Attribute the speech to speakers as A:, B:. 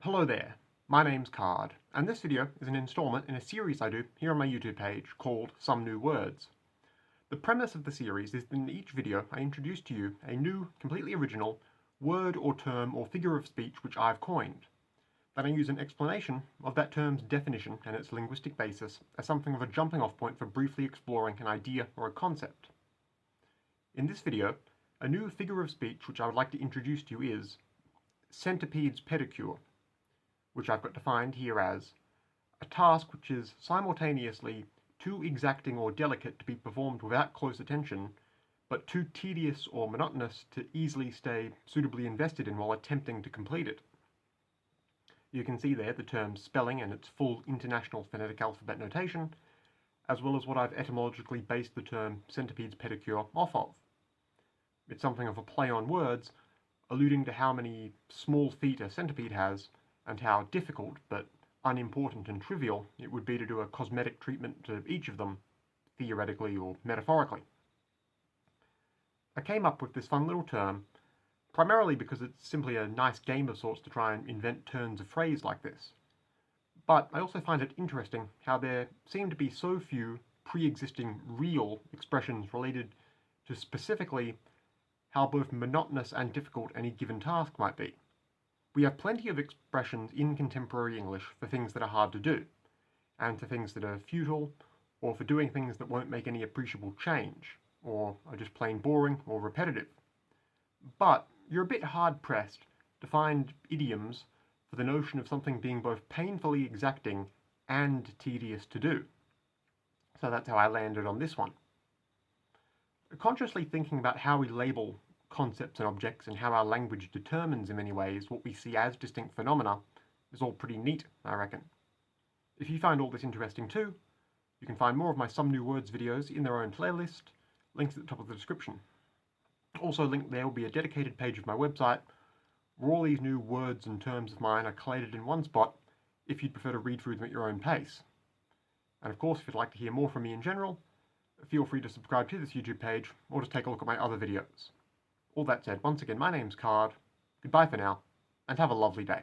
A: Hello there, my name's Card, and this video is an installment in a series I do here on my YouTube page called Some New Words. The premise of the series is that in each video I introduce to you a new, completely original word or term or figure of speech which I've coined. Then I use an explanation of that term's definition and its linguistic basis as something of a jumping off point for briefly exploring an idea or a concept. In this video, a new figure of speech which I would like to introduce to you is Centipede's Pedicure, which I've got defined here as a task which is simultaneously too exacting or delicate to be performed without close attention, but too tedious or monotonous to easily stay suitably invested in while attempting to complete it. You can see there the term spelling and its full international phonetic alphabet notation, as well as what I've etymologically based the term Centipede's Pedicure off of. It's something of a play on words, alluding to how many small feet a centipede has, and how difficult, but unimportant and trivial, it would be to do a cosmetic treatment to each of them, theoretically or metaphorically. I came up with this fun little term primarily because it's simply a nice game of sorts to try and invent turns of phrase like this. But I also find it interesting how there seem to be so few pre-existing real expressions related to specifically how both monotonous and difficult any given task might be. We have plenty of expressions in contemporary English for things that are hard to do, and for things that are futile, or for doing things that won't make any appreciable change, or are just plain boring or repetitive. But you're a bit hard-pressed to find idioms for the notion of something being both painfully exacting and tedious to do. So that's how I landed on this one. Consciously thinking about how we label concepts and objects and how our language determines in many ways what we see as distinct phenomena is all pretty neat, I reckon. If you find all this interesting too, you can find more of my Some New Words videos in their own playlist, links at the top of the description. Also linked there will be a dedicated page of my website where all these new words and terms of mine are collated in one spot if you'd prefer to read through them at your own pace. And of course, if you'd like to hear more from me in general, feel free to subscribe to this YouTube page or just take a look at my other videos. All that said, once again, my name's Card, goodbye for now, and have a lovely day.